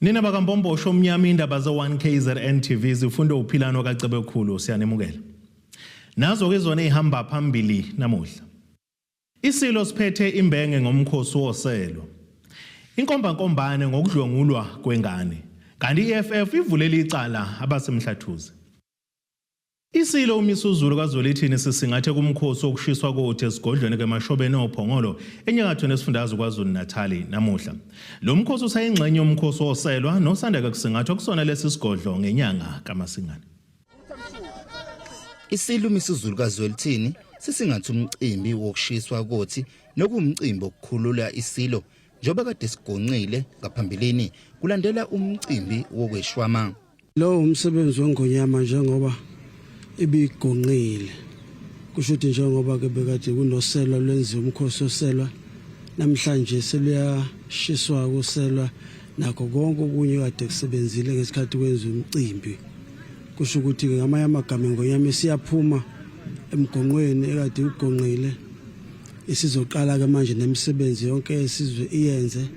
Nina bakambombosho omnyama indaba ze1KZN TV zifunda uphilano kaCebekhulu siyanemukela. Nazo ke zona ehamba phambili namuhla. Isilo siphethe imbenge ngomkhosi woselo. Inkomba nkombane ngokudlwengulwa kwengane. Kanti iFF ivulela icala abasemhlathuze. Isilo umisuzulu kaZwelithini sisingathe kumkhosi wokushiswa kothi esigodlweni kemashobeni ophongolo enyakatho nesifundazwe kwaZulu Natali namuhla. Lo mkhosi usayingxenye yomkhosi woselwa nosandeka kusingathwa kusona lesi sigodlo ngenyanga kaMasingana. Isilo umisuzulu kaZwelithini sisingathe umcimbi wokushiswa kothi nokumcimbi okukhulula isilo njoba kade sigonqile ngaphambilini kulandela umcimbi wokweshwama. Lo umsebenzi wengonyama njengoba ibigonqile kusho ukuthi njengoba ke bekade kunoselwa lwenziwa umkhosi oselwa namhlanje seluyashiswa kuselwa nakho konke okunye kade kusebenzile ngesikhathi kwenziwa umcimbi kusho ukuthi ngamanye amagama ngonyama siyaphuma emgonqweni ekade ugonqile isizoqala ke manje nemisebenzi yonke esizwe iyenze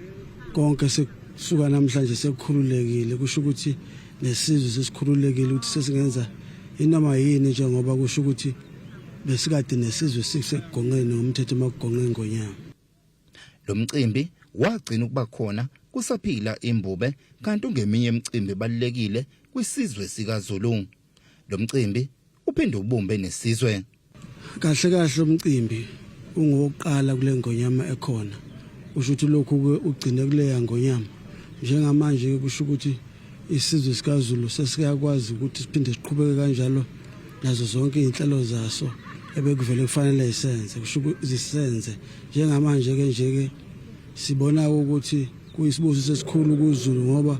konke sekusuka namhlanje sekukhululekile kusho ukuthi lesizwe sesikhululekile ukuthi sesingenza inoma yini njengoba kusho ukuthi besikade nesizwe sisegonqeni ngomthetho makugonqe ngonyama. Lo mcimbi wagcina ukuba khona kusaphila imbube kanti ungeminye imicimbi ebalekile kwisizwe sikaZulu. Lo mcimbi uphinde ubumbe nesizwe. Kahle umcimbi ungoqala kule ngonyama ekhona. Kusho ukuthi lokhu ugcine kuleya ngonyama. Njengamanje kusho ukuthi isizwe sikaZulu sesikakwazi ukuthi siphinde siqhubeke kanjalo nazo zonke inhlelo zaso ebekuvele kufanele isenze kusho zisenze njengamanje ke sibona ukuthi kuyisibuzo sesikhulu kuZulu ngoba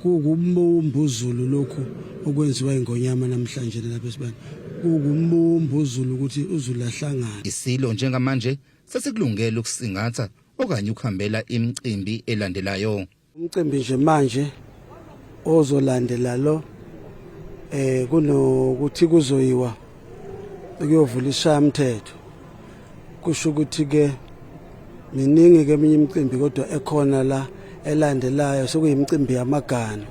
kukumbumbu uZulu lokhu okwenziwa ingonyama namhlanje lapha esibani kukumbumbu uZulu ukuthi uZulu ahlangane. Isilo njengamanje sesikulungela ukusingatha okanye ukuhambela imicimbi elandelayo. Umcimbi nje manje ozolandela lo kunokuthi kuzoyiwa ukuyovula ishayamthetho kusho ukuthi ke miningi ke eminye imicimbi kodwa ekhona la elandelayo sekuyimicimbi yamagana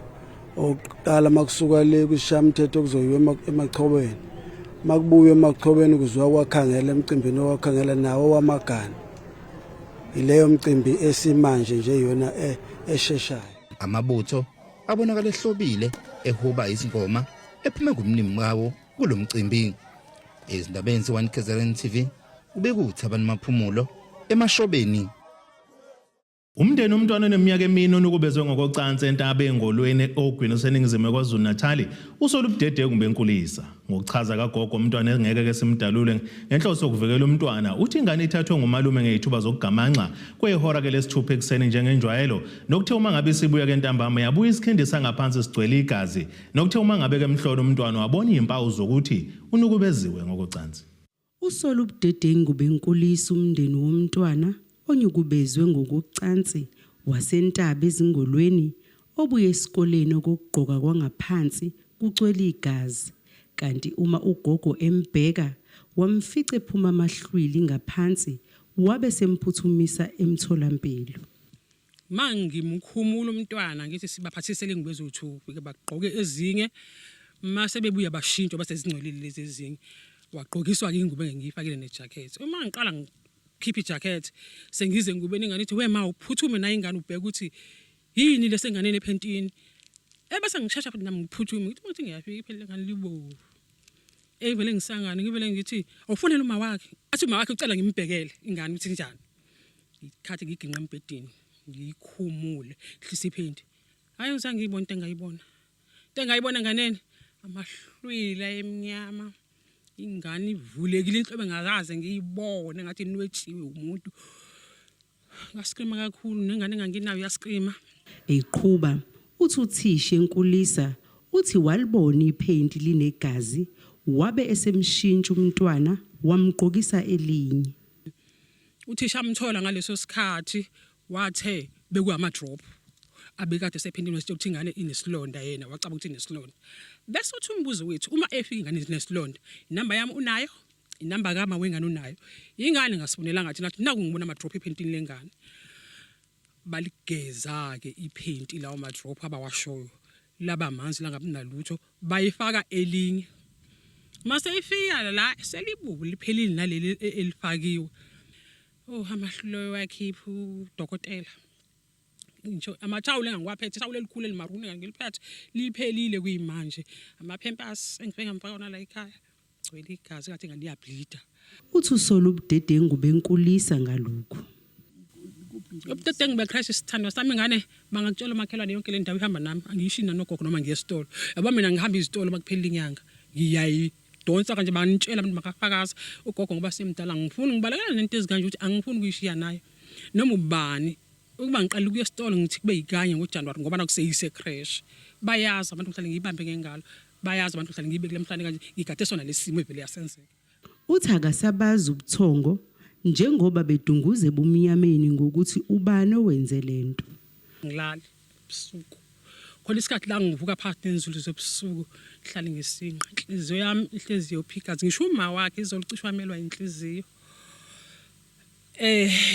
oqala makusuka le kwishayamthetho kuzoyiwa emachobeni makubuye emachobeni kuzwa kwakhangela emcimbini owakhangela nawo wamagana ileyo mcimbi esimanje nje yona esheshayo. Amabutho abonakala ehlobile ehuba izingoma ephume ngumnimi wawo kulo mcimbi. Ezindabeni ze1KZN TV ubekuthi abantu maphumulo emashobeni. Umndeni umntwana oneminyaka emine onukubezwe ngokocansi entaba engolweni ogwini oseningizimu kwaZulu Natali usola ubudede kumbenkulisa. Ngokuchaza kagogo umntwana engeke ke simdalule ngenhloso yokuvikela umntwana uthi ingane ithathwe ngumalume ngezithuba zokugamanxa kwehora ke lesithupha ekseni njengenjwayelo nokuthe uma ngabe sibuya ke ntambama yabuya isikhindisa ngaphansi sigcwele igazi nokuthe uma ngabe ke emhlolo umntwana wabona izimpawu zokuthi unukubeziwe ngokocansi. Usola ubudede kumbenkulisa umndeni womntwana onyukubezwe ngokucansi wasentaba ezingolweni obuye esikoleni okugqoka kwangaphansi kucwele igazi kanti uma ugogo embheka wamfica ephuma amahlwili ngaphansi wabe semphuthumisa emtholampilo. Mangimkhumula umntwana ngithi sibaphathisele ngibezothu ke bagqoke ezinye mase bebuya bashintsho base zingcolile lezi ezinye wagqokiswa ke ingubo engiyifakile nejacket uma ngiqala keep ijacket sengize ngubeni ingane ithi wema uphuthume na ingane ubheka ukuthi yini lesenganene ephentini ebese ngishasha futhi nami ngiphuthume ngithi ngiyafika iphele ngane libo evele ngisangane ngivele ngithi awufonela uma wakhe athi uma wakhe ucela ngimbhekele ingane uthi njani ikhathi ngiginqa embedeni ngikhumule hlisa iphindi hayi ngizangiyibona into engayibona nganene amahlwila emnyama ingane ivulekile inhlobo engakaze ngiyibone ngathi nwetshiwe umuntu ngaskima kakhulu nengane enganginayo yaskima eqhuba uthi uthisha enkulisa uthi walibona iphenti linegazi wabe esemshintsha umntwana wamgqokisa elinye. Uthisha amthola ngaleso sikhathi wathe bekuyama drop abekade sephindile ukuthi ingane inesilonda yena wacaba ukuthi inesilonda bese uthi umbuzo wethu uma efika ingane inesilonda inamba yami unayo inamba kama wengane unayo ingane ngasibonela ngathi nathi nakungibona ama drop ephentini lengane baligeza ke ipaint lawo ma drop abawashoyo laba manzi langabi nalutho bayifaka elinye mase ifika la selibubu liphelile naleli elifakiwe amahlulo wakhipha udokotela ngisho amathawula engiwaphethe thawula elikhulu elimaruni ngiliphethe liphelile kuyimanje amaphempasi engifike ngamfaka wona la ekhaya gcwele igazi kathi ngaliyableeda uthi uSola ubudedengu benkulisa ngalokho. Ubudedengu becrash isithando sami ngane bangakutshela umakhelwane yonke le ndawo ihamba nami angiyishina nogogo noma ngiye esitolo yabo mina ngihamba izitolo makuphelile inyanga ngiyayidonsa kanje banitshela abantu makafakaza ugogo ngoba semdala ngifuna ngibalekela nento ezikanje ukuthi angifuni ukuyishiya nayo noma ubani ukuba ngiqala ukuya esitolo ngithi kube yikanye ngoJanuary ngoba nakuseyise crash bayazi abantu mhlawumbe ngibambe ngengalo bayazi abantu mhlawumbe ngibekele mhlawumbe kanje ngigade sona lesimo evele yasenzeka. Uthi akasabazi ubuthongo njengoba bedunguze bumnyameni ngokuthi ubani owenze lento. Ngilali ebusuku khona isikhathi la ngivuka phakathi nenzulu zobusuku hlali ngesinqa inhliziyo yami ihleziyo phikazi ngisho uma wakhe izolucishwa amelwa inhliziyo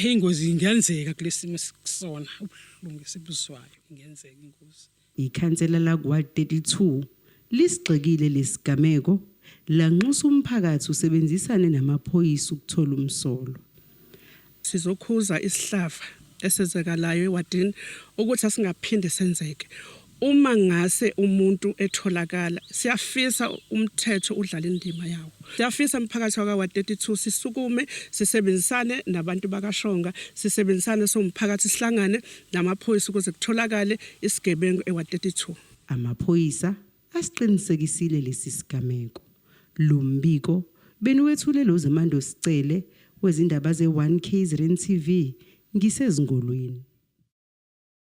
ingozi ingenzeka kulesimo sikusona ubuhlungu esibuzwayo ingenzeka ingozi. Ikhansela la kwa 32 lisigxekile lesigameko lanxusa umphakathi usebenzisane namaphoyisa ukuthola umsolo. Sizokhuza isihlava esenzekalayo ewadini ukuthi asingaphinde senzeke. Uma ngase umuntu etholakala siyafisa umthetho udlala indima yawo. Siyafisa umphakathi wakwa 32 sisukume sisebenzisane nabantu bakashonga sisebenzisane somphakathi sihlangane namaphoyisa ukuze kutholakale isigebengu ewa 32. Amaphoyisa asiqinisekisile lesi sigameko. Lo mbiko beniwethulelo zemando sicele wezindaba ze1KZN TV ngisezingolweni.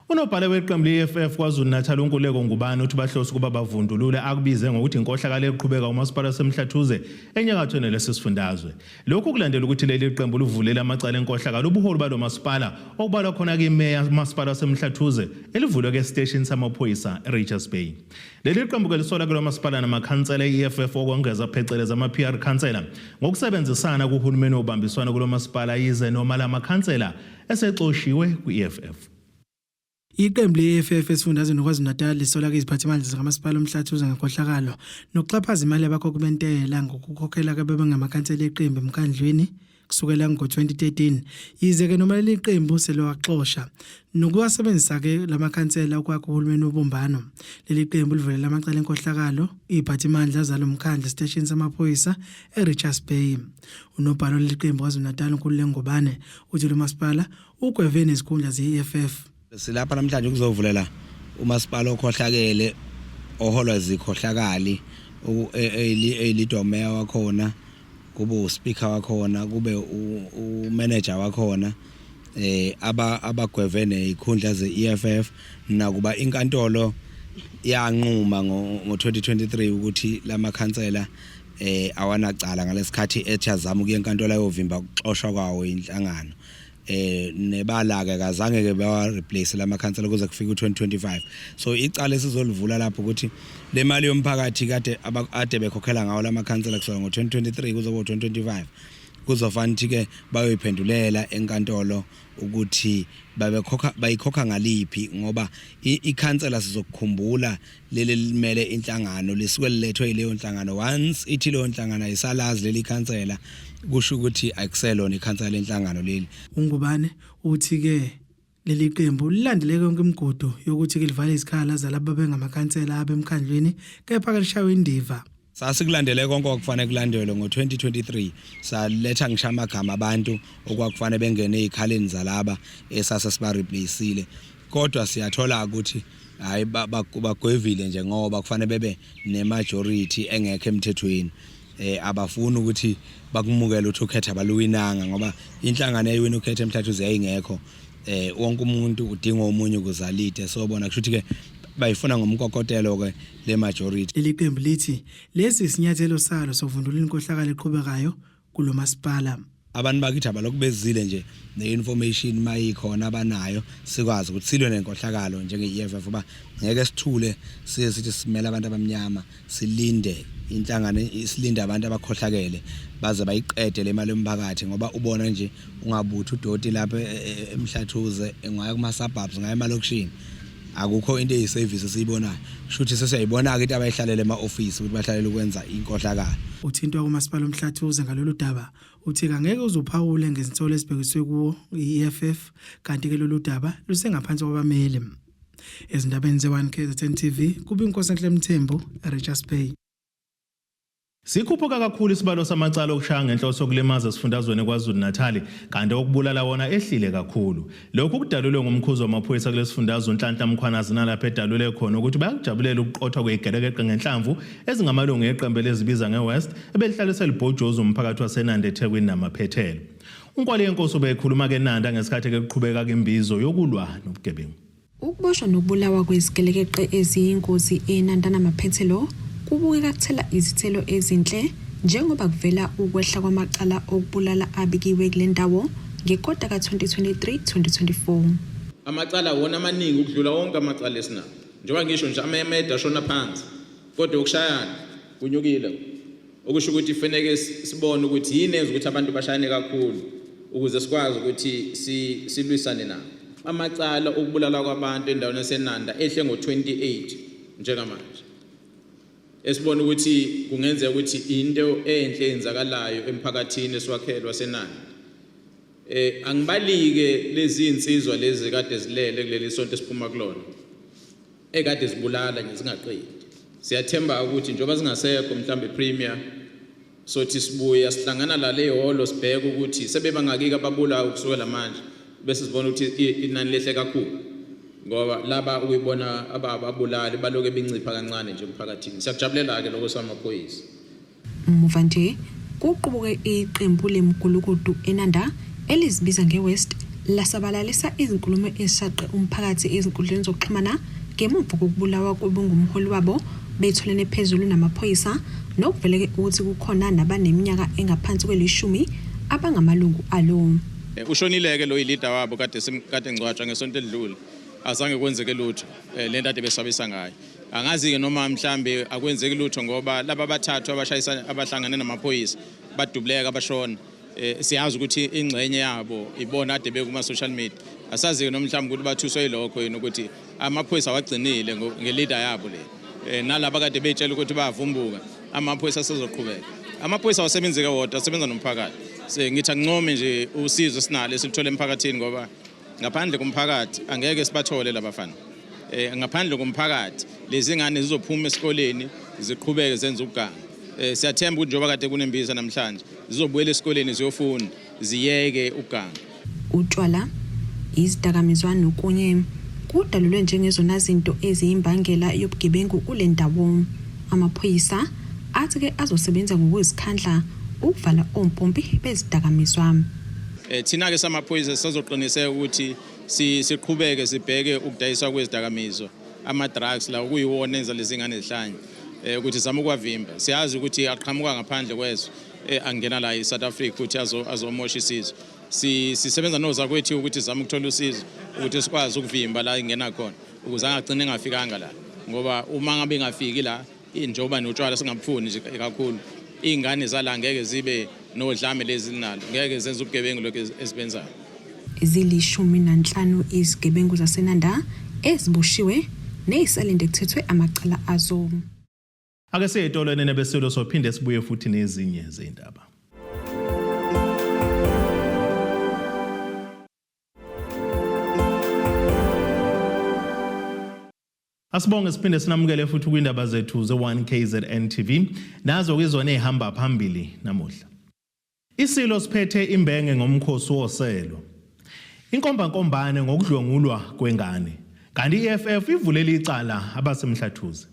Unobhala weqembu leFF KwaZulu-Natal uNkululeko Ngubane uthi bahlosa kuba bavundulule akubize ngokuthi inkohlakalo eqhubeka uMasipala seMhlathuze enyakathweni lesifundazwe. Lokhu kulandela ukuthi leli qembu livulela amacala enkohlakalo ubuholi balo masipala okubalwa khona ke Mayor Masipala seMhlathuze elivulwe ke station samaphoyisa eRichards Bay. Leli qembu ke lisola ke masipala namakhansela eFF okwongeza pheceleza ama-PR councillor ngokusebenzisana kuhulumeni obambiswana kulo masipala yize noma la makhansela esexoshiwe kwi-EFF. Iqembu leFF esifundazweni KwaZulu-Natal lisola ke iziphathimandla zikamasipala uMhlathuze ngenkohlakalo nokuxhaphaza imali yabakhokhi bentela ngokukhokhela ke bebengamakhansela eqembu emkhandlwini kusukela ngo2013 yize ke noma leli qembu selwaxoxa nokuwasebenzisa ke lamakhansela okwakho uhulumeni obumbano. Leli qembu livulela amacala enkohlakalo iziphathimandla zalomkhandla station samaphoyisa eRichards Bay. Unobhala leli qembu KwaZulu-Natal uNkululeko Ngubane uthi lo masipala ugwevene izikhundla ze-EFF. Silapha namhlanje kuzovulela umasipala okhohlakele oholwa zikhohlakali elidomeya wakhona kube uspeaker wakhona kube umanager wakhona abagwevene ikhundla ze-EFF nakuba inkantolo yanquma ngo2023 ukuthi lamakhansela awanacala ngalesikhathi ethazama ukuye enkantolo ayovimba ukuxoshwa kwawo inhlangano. Nebala ke kazange ke bawa replace lamakhansela kuze kufike u2025. So icala esizolivula lapho ukuthi le mali yomphakathi kade ade bekhokhela ngawo lamakhansela kusona ngo2023 kuzoba u2025 kuzofanele ke bayoyiphendulela enkantolo ukuthi bayikhokha ngaliphi ngoba ikhansela sizokukhumbula leli limele inhlangano lisuke lilethwe ileyo nhlangano once ithi leyo nhlangano ayisalazi leli khansela kusho ukuthi akuselona ikhansela lenhlangano leli. uNgubane uthi ke leli qembu lilandeleke yonke imigudu yokuthi ke livale izikhala zalabo bengamakhansela abemkhandlweni kepha ke lishawe indiva. Sasikulandele konke okufanele kulandelwe ngo2023 saletha ngisho amagama abantu okwakufanele bengene ezikhaleni zalaba esase siba replaceile kodwa siyathola ukuthi hayi bagwevile nje ngoba kufanele bebe nemajority engekho emthethweni. Abafuna ukuthi bakumukele ukuthi ukhetha abaluwinanga ngoba inhlangano eyiwina ukhetha eMhlathuze yayingekho. Wonke umuntu udinga omunye ukuzalide sobona kusho ukuthi ke bayifuna ngomkokotelo ke le majority. Leli qembu lithi lesi sinyathelo salo sokuvundula inkohlakalo eqhubekayo kulo masipala. abantu bakithi abalokubezile nje neinformation mayikhona abanayo sikwazi ukuthi silwe nenkohlakalo njenge-EFF uba ngeke sithule sithi simela abantu abamnyama silinde inhlangano isilinde abantu abakhohlakele baze bayiqede le mali yomphakathi ngoba ubona nje ungabuthi udoti lapha eMhlathuze ngaya kuma suburbs ngaya emalokishini akukho into eyiservice esiyibonayo shuthi sesiyayibona ke into abayihlalele ema-office ukuthi bahlalele ukwenza inkohlakalo. Uthintwa kumasipala uMhlathuze ngalolu daba uthi angeke uzophawule ngezitholo ezibhekiswe kuwo i-EFF kanti ke lolu daba lusengaphansi kwabameli. Ezindabeni ze1 KZN TV kuba inkosi enhle Mthembu Richards Bay. Sikhuphuka kakhulu isibalo samacala okushaya ngenhloso yokulimaza esifundazweni kwaZulu Natal kanti okubulala wona ehlile kakhulu. Lokhu kudalulwe ngumkhuzo wamaphoyisa kulesifundazwe uNhlanhla Mkhwanazi nalapha edalule khona ukuthi bayakujabulela ukuqothwa kwegelekeqe ngenhlamvu ezingamalungu eqembu lezibiza ngeWest ebelihlalisela ibhojozo umphakathi waseNanda eThekwini namaphethelo. Unkwali yenkosi bekhuluma ke eNanda ngesikhathi kuqhubeka kwembizo yokulwa nobugebengu. Ukuboshwa nokubulawa kwezigelekeqe eziyingozi eNanda namaphethelo kubukeka kuthela izithelo ezinhle njengoba kuvela ukwehla kwamacala okubulala abikiwe kule ndawo ngekota ka-2023-2024. Amacala wona amaningi ukudlula wonke amacala esinawo njengoba ngisho nje amemeda ashona phansi kodwa ukushayana kunyukile okusho ukuthi kufanele sibone ukuthi yini enza ukuthi abantu bashayane kakhulu ukuze sikwazi ukuthi silwisane nabo. Amacala okubulala kwabantu endaweni yaseNanda ehle ngo-28 njengamanje. Esibona ukuthi kungenzeka ukuthi into enhle enzakalayo emphakathini esiwakhelwa waseNanda. Angibalike lezi insizwa lezi kade zilele kuleli sonto esiphuma kulona. Ekade zibulala ngizingaqedi. Siyathemba ukuthi njengoba zingasekho mhlambe premier sothi sibuya sihlangana la leholo sibheke ukuthi sebebangakika babulawa kusukela manje bese sibona ukuthi inani lehle kakhulu. Ngoba laba uyibona ababulali baloke bencipha kancane nje emphakathini. Siyakujabulela ke lokho samaphoyisa. Muva nje kuqubuke iqembu lemgulukudu eNanda elizibiza ngeWest lasabalalisa izinkulumo ezishaqe umphakathi ezinkundleni zokuxhumana ngemuva kokubulawa kwebungumholi wabo betholene phezulu namaphoyisa nokuveleke ukuthi kukhona nabaneminyaka engaphansi kwelishumi abangamalungu alo. Ushonileke lo leader wabo kade ngcwatshwa ngesonto edlule. Azange kwenzeke lutho lento ade besabisa ngayo. Angazi ke noma mhlambe akwenzeki lutho ngoba laba bathathu abashayisa abahlangane namaphoyisa badubuleka bashona. Siyazi ukuthi ingcenye yabo ibona ade bekuma social media. Asazi ke nomhlambe ukuthi bathuswa yilokho yini ukuthi amaphoyisa wagcinile ngeleader yabo le. Nalaba kade betshela ukuthi bayavumbuka amaphoyisa asezoqhubeka. Amaphoyisa awasebenzi ke wodwa asebenza nomphakathi. Ngithi akuncome nje usizo sinalo esithole emphakathini ngoba ngaphandle komphakathi angeke sibathole labafana. Ngaphandle komphakathi lezi ngane zizophuma esikoleni ziqhubeke zenze uganga. Siyathemba ukuthi njengoba kade kunembiza namhlanje zizobuyela esikoleni ziyofunda ziyeke uganga. Utshwala izidakamizwa nokunye kudalulwe njengezona zinto eziyimbangela yobugebengu kule ndawo. Amaphoyisa athi ke azosebenza ngokuzikhandla ukuvala ompompi bezidakamizwa. Thina ke samaphoyisa sizoqiniseka ukuthi siqhubeke sibheke ukudayiswa kwezidakamizo ama-drugs la kuyiwona enza lezi ngane zihlanye ukuthi zama ukwavimba. Siyazi ukuthi aqhamuka ngaphandle kwezwe angena la eSouth Africa ukuthi azomosha isizwe. Sisebenza nozakwethu ukuthi zama ukuthola usizo ukuthi sikwazi ukuvimba la ingena khona ukuze angagcine engafikanga la ngoba uma ngabe engafiki la njengoba notshwala singabufuni nje kakhulu ingane zala ngeke zibe nodlame lezi nalo ngeke zenze ubugebengu lokho ezibenzayo. Izili-15 izigebengu zaseNanda ezibushiwe nezisalinde kuthethwe amacala azo. Ake siyetolweni nebesilo sophinde sibuye futhi nezinye zindaba. Asibonge siphinde sinamukele futhi kwindaba zethu ze1 KZN TV nazo kwizona ehamba phambili namuhla. Isilo siphethe imbenge ngomkhosi woselo. Inkombankombane ngokudlwengulwa kwengane. Kanti iFF ivulela icala abasemhlathuze.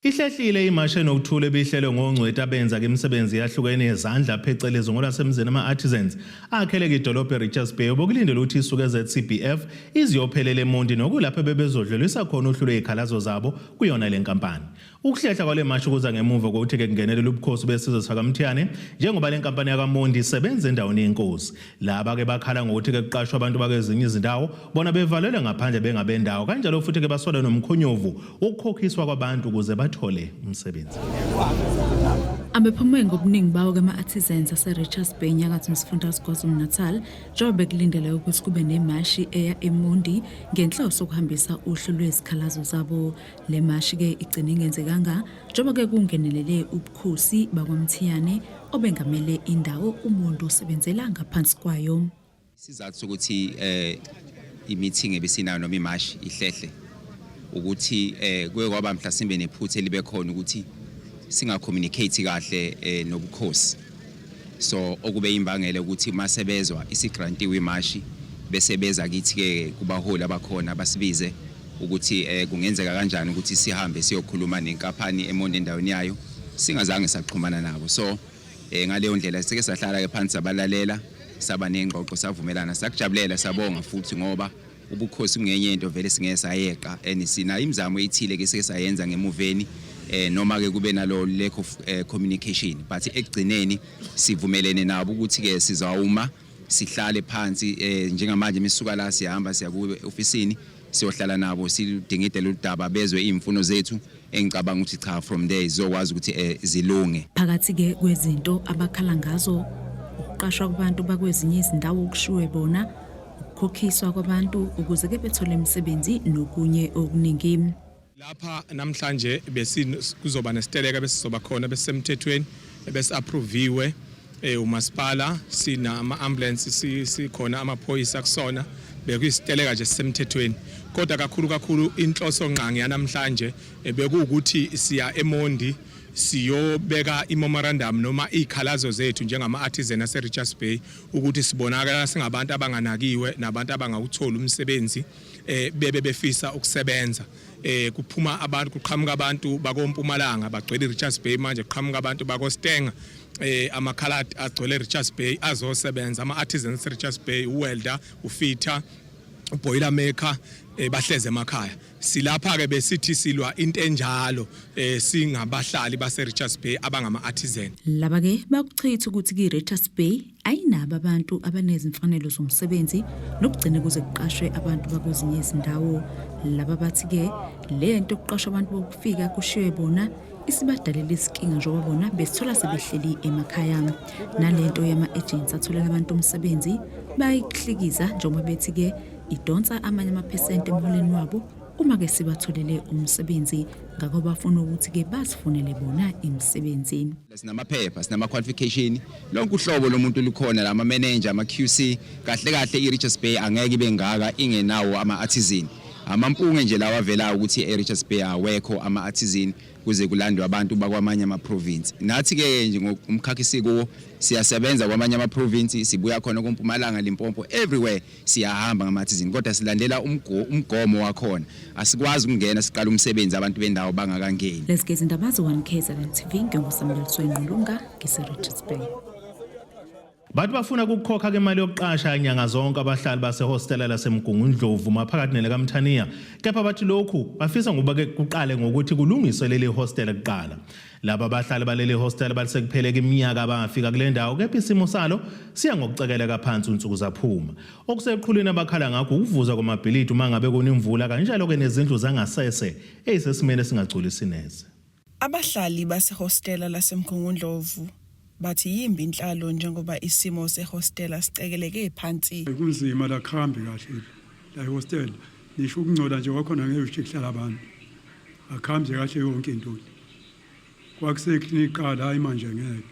Ihlehlile imashi enokuthula ebihlelwe ngongcweti abenza ke imisebenzi yahlukene yezandla phecelezi ngolasemzini ama-artisans akheleke idolobha eRichards Bay obokulindela ukuthi isuke ZCBF iziyophelela eMondi nokulapho bebezodlulisa khona uhlu lwezikhalazo zabo kuyona le nkampani. Ukuhlehla kwale mashi kuza ngemuva kokuthi ke kungenelela ubukhosi besizwe sakaMthiyane njengoba le nkampani yakaMondi isebenza endaweni yenkosi. Laba ke bakhala ngokuthi ke kuqashwa abantu bakezinye izindawo bona bevalelwe ngaphandle bengabendawo kanjalo futhi ke basola nomkhonyovu wokukhokhiswa kwabantu ukuze bathole umsebenzi. Abephume ngobuningi bawo kama-artisans ase-Richards Bay nyakatho nesifundazwe KwaZulu-Natal njengoba bekulindele ukuthi kube nemashi eya eMondi ngenhloso ukuhambisa uhlu lwezikhalazo zabo. Le mashi-ke igcine ingenzekanga njengoba-ke kungenelele ubukhosi bakwaMthiyane obengamele indawo umuntu osebenzela ngaphansi kwayo. Isizathu sokuthi i-meeting ebesinayo noma imashi ihlehle ukuthi kuye kwaba mhlasimbe nephutha elibe khona ukuthi singa-communicate kahle nobukhosi. So okube imbangela ukuthi masebezwa isigrantiwe imashi bese beza kithi-ke kubaholi abakhona basibize ukuthi kungenzeka kanjani ukuthi sihambe siyokhuluma nenkampani eMondi endaweni yayo singazange saqhumana nabo. So ngaleyo ndlela sike sahlala phansi sabalalela saba nengxoxo savumelana sakujabulela sabonga futhi ngoba ubukhosi kungenye into vele singeke sayeqa sina imizamo ethile ke sike sayenza ngemuveni noma ke kube nalo lack of communication but ekugcineni sivumelene nabo ukuthi ke sizawuma sihlale phansi njengamanje misuka la siyahamba siya ku officeini siyohlala nabo sidingidele udaba bezwe imfuno zethu engicabanga ukuthi cha from there izokwazi ukuthi zilunge. Phakathi ke kwezinto abakhala ngazo ukuqashwa kwabantu bakwezinye izindawo okushiwe bona ukukhokhiswa kwabantu ukuze ke bethole imisebenzi nokunye okuningi. Lapha namhlanje kuzoba nesiteleka besizoba khona besemthethweni bese approviwe umasipala sina ama-ambulance sikhona amaphoyisa kusona bekuyisiteleka nje semthethweni kodwa kakhulu inhloso nqangi yanamhlanje bekuwukuthi siya eMondi siyobeka imemorandum noma izikhalazo zethu njengama-artisan ase-Richards Bay ukuthi sibonakala singabantu abanganakiwe nabantu abangawuthola umsebenzi befisa ukusebenza. Kuphuma abantu kuqhamuka abantu bakoMpumalanga bagcwele eRichards Bay manje kuqhamuka abantu bakoStenga amakhaladi agcwele eRichards Bay azosebenza ama-artisans eRichards Bay uwelder ufitha uboiler maker bahleze emakhaya. Silapha ke besithi silwa into enjalo singabahlali base-Richards Bay abangama-artisan. Laba ke bakuchitha ukuthi ki-Richards Bay ayinabo abantu abanezimfanelo zomsebenzi nokugcina kuze kuqashwe abantu bakwezinye izindawo. Laba bathi ke lento yokuqashwa abantu bokufika kushiwe bona isibadalela isinkinga njengoba bona besithola sebehleli emakhaya. Nalento yama-agents atholela abantu umsebenzi bayikuhlikiza njengoba bethi ke idonsa amanye amaphesenti emholweni wabo uma ke sibatholele umsebenzi ngakho bafuna ukuthi ke basifunele bona imisebenzi. Sinamaphepha sinama-qualification lonke uhlobo lomuntu lukhona la ma-manager ama-QC kahle i-Richards Bay angeke ibe ngaka ingenawo ama-artisan. Amampunge nje lawa avela ukuthi eRichards Bay awekho ama-artisan kuze kulandwe abantu bakwamanye ama-province. Nathi ke nje ngomkhakhisi kuwo siyasebenza kwamanye ama-province sibuya khona kuMpumalanga Limpopo everywhere siyahamba ngama-artisan kodwa silandela umgomo wakhona asikwazi ukungena siqala umsebenzi abantu bendawo bangakangeni. Lesikezi indaba zo-1 KZN TV ngenguSamuel Ngqulunga ngise-Richards Bay. Bathi bafuna ukukhokha ke imali yokuqasha inyanga zonke abahlali basehostela laseMgungundlovu maphakathi nelekaMthaniya kepha bathi lokhu bafisa ngoba ke kuqale ngokuthi kulungiswe leli hostela kuqala. Laba abahlali baleli hostela balisekupheleka iminyaka abangafika kule ndawo kepha isimo salo siya ngokucekeleka phansi unsuku zaphuma. Okuseqhulwini abakhala ngakho ukuvuza kwamabhilidi uma ngabe kunemvula kanjalo ke nezindlu zangasese ezisesimene singagculisi neze. Abahlali basehostela laseMgungundlovu bathi yimbi inhlalo njengoba isimo sehostela sicekeleke phansi. Kunzima la khambi kahle la hostel nisho ukungcola nje wakhona ngeke uhlala abantu akhambi kahle yonke into kwakuseklinika la manje ngeke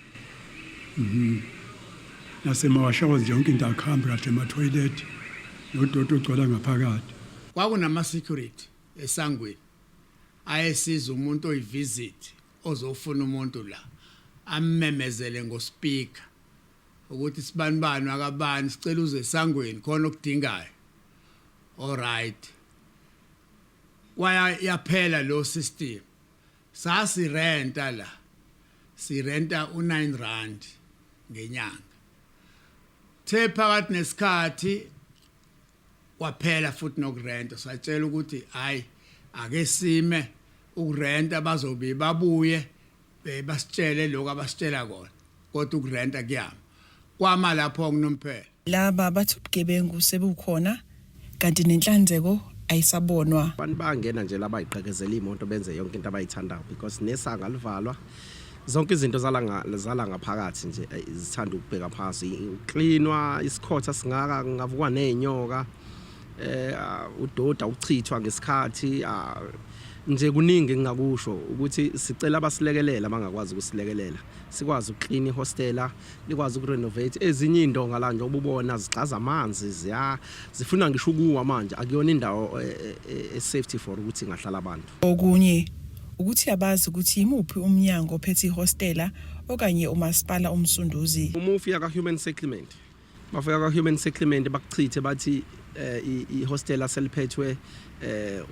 nasemawashaws yonke into akhambi kahle ema toilet nododo ugcola ngaphakathi. Kwakunama security esangweni ayesiza umuntu oyivisit ozofuna umuntu la ammemezele ngospeaker ukuthi sibanibani akabani sicela uze esangweni khona okudingayo. All right. Waya yaphela lo system sasirenta la sirenta u9 ngenyanga the phakathi nesikhathi kwaphela futhi nokurenta satshela ukuthi hayi ake sime ukurenta bazobe babuye basitshele lokho abasitshela kona kodwa ukurenta kuyama kwama lapho kunomphela laba bathi ubugebengu sebukhona kanti nenhlanzeko ayisabonwa abantu bangena nje labayiqhekezela imoto benze yonke into abayithandayo because nesanga livalwa zonke izinto zala ngaphakathi nje zithanda ukubheka phansi cleanwa isikhotha singaka ngavukwa nenyoka udoda uchithwa ngesikhathi nje kuningi ngingakusho ukuthi sicela abasilekelela abangakwazi ukusilekelela sikwazi ukuclean ihostela likwazi ukurenovate ezinye indonga la nje ububona zixaza amanzi zifuna ngisho ukuwa manje akuyona indawo safety for ukuthi ngahlala abantu okunye ukuthi abazi ukuthi imuphi umnyango ophethe ihostela okanye umasipala umsunduzi uma ufika ka human settlement bafika ka human settlement bakuchithe bathi ihostela seliphethwe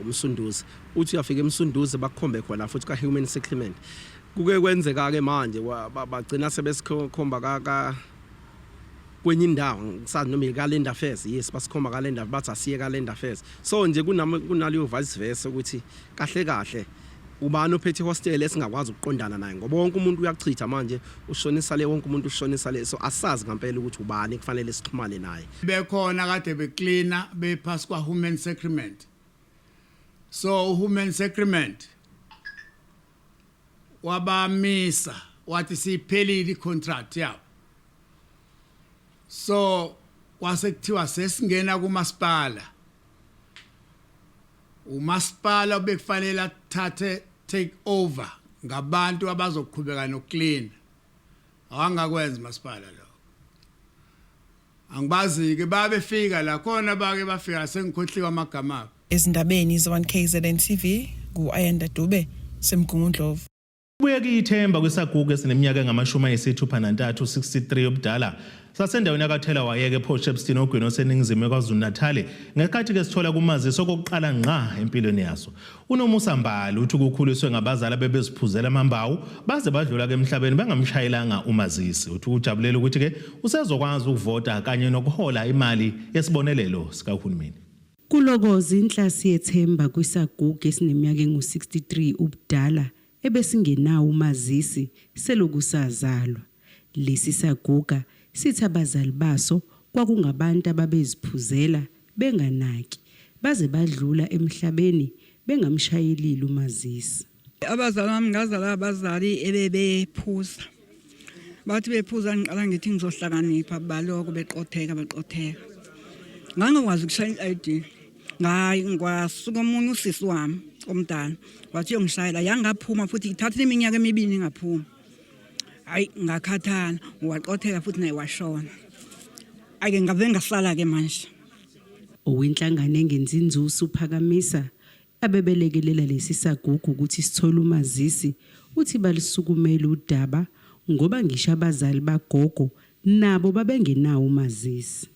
umsunduzi uthi uyafika emsunduzi bakukhombe khona futhi ka human settlement kuke kwenzeka ke manje bagcina sebesikhomba ka kwenye indawo ngisazi noma iCalendar Affairs yes basikhomba Calendar bathi asiye Calendar Affairs so nje kunaleyo vice versa ukuthi kahle kahle ubani ophethe hostel esingakwazi ukuqondana naye ngoba wonke umuntu uyachitha manje ushonisa le wonke umuntu ushonisa le so asazi ngempela ukuthi ubani kufanele sixhumane naye bekhona kade becleana bephasi kwa human settlement so human settlement wabamisa wathi siphelile icontract yabo so kwasekuthiwa sesingena kumasipala umasipala bekufanele athathe take over ngabantu abazoqhubeka noclean awangakwenza umasipala lo angibazi ke babefika la khona bake bafika sengikhohliwa amagama ezindabeni ze1KZN TV ku-Ayanda Dube semgungundlovu Buye kuyithemba kwisagugu esineminyaka engama-63 63 obudala sasendaweni yakathela wayeke Port Shepstone ogwini oseningizimu KwaZulu-Natal ngekhathi ke sithola kumazisi okokuqala ngqa empilweni yaso uNomusa Mbali uthi ukukhuliswe ngabazali abebeziphuzela amambawu baze badlula ke emhlabeni bengamshayelanga umazisi uthi ujabulela ukuthi ke usezokwazi ukuvota kanye nokuhola imali yesibonelelo sikahulumeni Kulokoza inhlasi yethemba kwisagugu esineminyaka engu-63 ubudala ebesingenawo umazisi selokusazalwa lesi saguga sithi abazali baso kwakungabantu ababeziphuzela benganaki baze badlula emhlabeni bengamshayelile umazisi abazali bami ngazala abazali ebebephuza bathi bephuza ngiqala ngithi ngizohlakanipha baloko beqotheka ngangikwazi ukushayela i-ID ngwasuka omunye usisi wami omdala wathi yongishayela yangaphuma futhi ithathe iminyaka emibili ngaphuma hayi ngakhathala waqotheka futhi naye washona ake ngabe ngasala ke manje owinhlangano engenzinzuzo uphakamisa abebelekelela lesi sagugu ukuthi sithola umazisi uthi balisukumela udaba ngoba ngisho abazali bagogo nabo babengenawo umazisi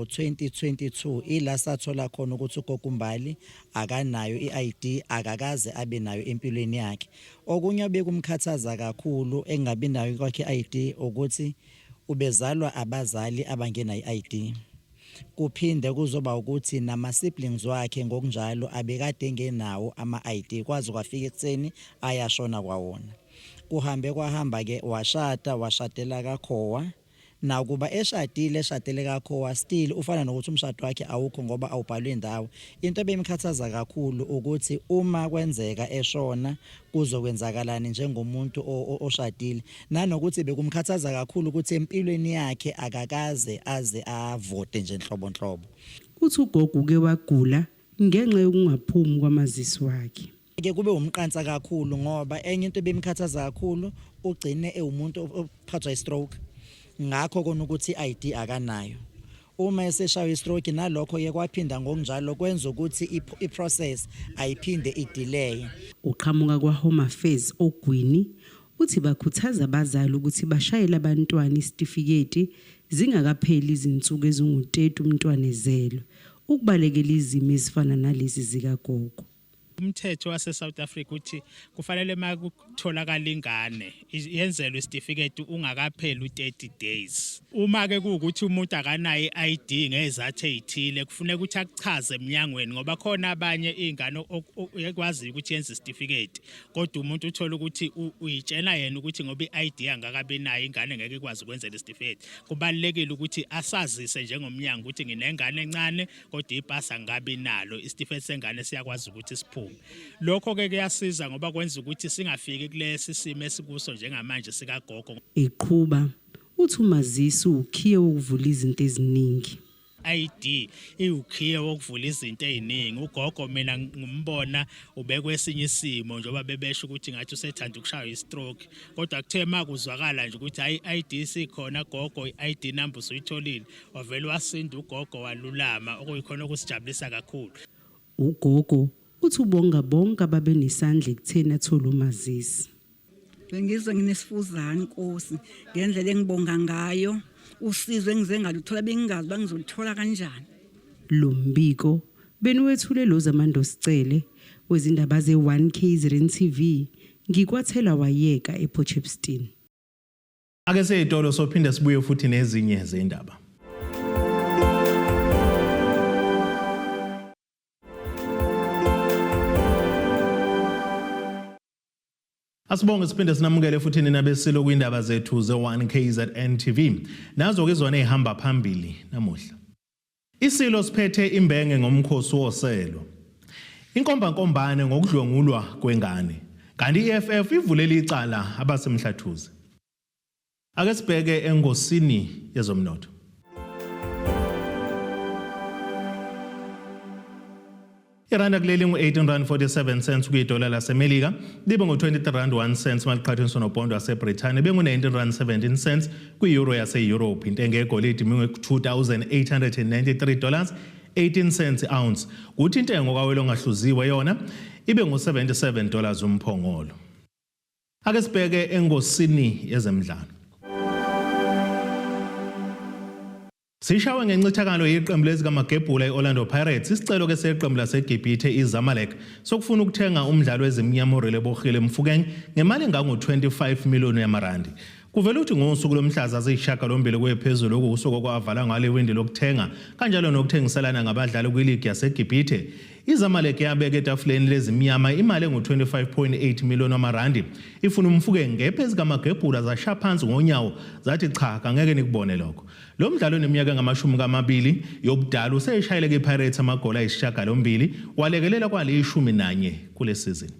2022 ila sathola khona ukuthi ugogo Mbali akanayo iID akakaze abe nayo empilweni yakhe okunye bekumkhathaza kakhulu engabi nayo kwakhe iID ukuthi ubezalwa abazali abangena iID kuphinde kuzoba ukuthi nama siblings wakhe ngokunjalo abekade engenawo ama ID kwazi kwafika ekseni ayashona kwawona kuhambe kwahamba ke washadela kaKhowa nakuba eshadele kaKhowa still ufana nokuthi umshado wakhe awukho ngoba awubhalwe indawo into ebemkhathaza kakhulu ukuthi uma kwenzeka eshona kuzokwenzakalani njengomuntu oshadile nanokuthi bekumkhathaza kakhulu ukuthi empilweni yakhe akakaze aze avote nje enhlobonhlobo uthi ugogo ke wagula ngenxa yokungaphumi kwamazisi wakhe ke kube umqansa kakhulu ngoba enye into ebemkhathaza kakhulu ugcine ewumuntu ophathwa istroke ngakho kona ukuthi iID akanayo uma eseshawa istroke nalokho ke kwaphinda ngokunjalo kwenza ukuthi iprocess ayiphinde idelay uqhamuka kwaHome Affairs ogwini uthi bakhuthaza abazali ukuthi bashayele abantwana isitifiketi zingakapheli izinsuku ezingu-30 umntwana ezelwe ukubalekela izimo ezifana nalezi zikagogo umthetho wase South Africa uthi kufanele makutholakala ingane yenzelwe isitifiketi ungakapheli u30 days. Uma ke ukuthi umuntu akanayo iID ngezathu ezithile kufanele ukuthi akuchaze eminyangweni ngoba khona abanye izingane ekwazi ukuthi yenze isitifiketi kodwa umuntu uthola ukuthi uyitshela yena ukuthi ngoba iID angakabe nayo ingane ngeke ikwazi ukwenza isitifiketi. Kubalekile ukuthi asazise njengomnyango ukuthi nginengane encane kodwa ipasa ngabe nalo isitifiketi sengane siyakwazi ukuthi siphume. Lokho ke kuyasiza ngoba kwenza ukuthi singafiki kulesi simo esikuso njengamanje sikagogo. Iqhubha uthi umazisi ukhiye ukuvula izinto eziningi. ID iukhiye wokuvula izinto eziningi. Ugogo mina ngumbona ubekwe esinye isimo njoba bebesho ukuthi ngathi usethanda ukushaya istroke kodwa kuthe makuzwakala nje ukuthi hayi ID sikhona gogo ID number usuyitholile wavela wasinda ugogo walulama okuyikhona okusijabulisa kakhulu. Ugogo uthi ubonga bonke ababe nesandla ekuthena athola umazisi. Bengizwe nginesifuzane Nkosi ngendlela engibonga ngayo usizo engize ngaluthola bengingazi bangizolithola kanjani. Lo mbiko beniwethule lo zamando sicele wezindaba ze1KZN TV ngikwathela wayeka ePotchefstroom. Ake seyitolo sophinde sibuye futhi nezinye zendaba. Asibonge siphinde sinamukele futhi nina besilo kwindaba zethu ze1KZN TV. Nazo ke izona ezihamba phambili namuhla. Isilo siphethe imbenge ngomkhosi woselo. Inkombankombane ngokudlwengulwa kwengane. Kanti iFF ivulela icala abasemhlathuze. Ake sibheke engosini yezomnotho. Iranda kuleli ngu-18.47 kuyidola laseMelika, libe ngu-23.01 maliqhathaniswa nopondo waseBrithani, bengu-19.17 kwi-euro yase-Europe. Intengo yegolide imi $2,893.18 ounce. Kuthi intengo kawelo ngahluziwe yona ibe ngu-$77 umphongolo. Ake sibheke engosini yezemidlalo. Sishawe ngencithakalo yeqembu lezikamagebhula iOrlando Pirates isicelo ke seqembu laseGibhithe iZamalek sokufuna ukuthenga umdlalo wezimnyama uRelebohile Mofokeng ngemali engango-25 million yamarandi. Kuvela ukuthi ngosuku lomhlaza ziyishagalombili kwephezulu okusuku kwavala ngale windi lokuthenga kanjalo nokuthengiselana ngabadlali kwiligi yaseGibhithe. iZamalek yabeka etafuleni lezimnyama imali engu-25.8 million yamarandi. Ifuna umfukeng ngephezi kamagebhula zasha phansi ngonyawo zathi cha angeke nikubone lokho. Lo mdlalo neminyaka ngama-20 yobudala useyishayeleke iPirates amagoli ayisishagalombili walekelela kwali-11 kule season.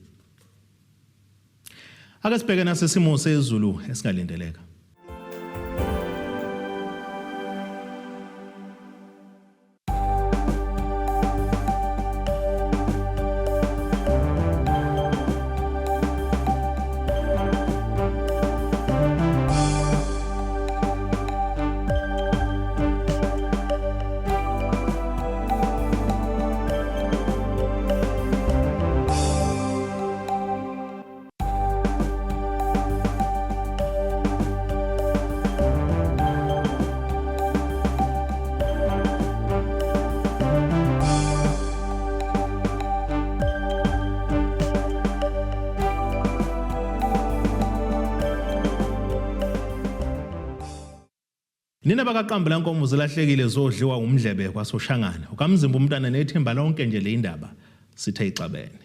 Ake sibheke nasesimo sezulu esingalindeleka. Nina bakaqamba lankomo zilahlekile zodliwa umdlebe kwasoshangana. Ukamzimba umntana nethemba lonke nje le indaba sithe ixabene.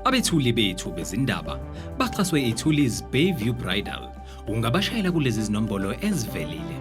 Abethuli bethu bezindaba baxhaswe iThulis Bayview Bridal. Ungabashayela kulezi zinombolo ezivelile.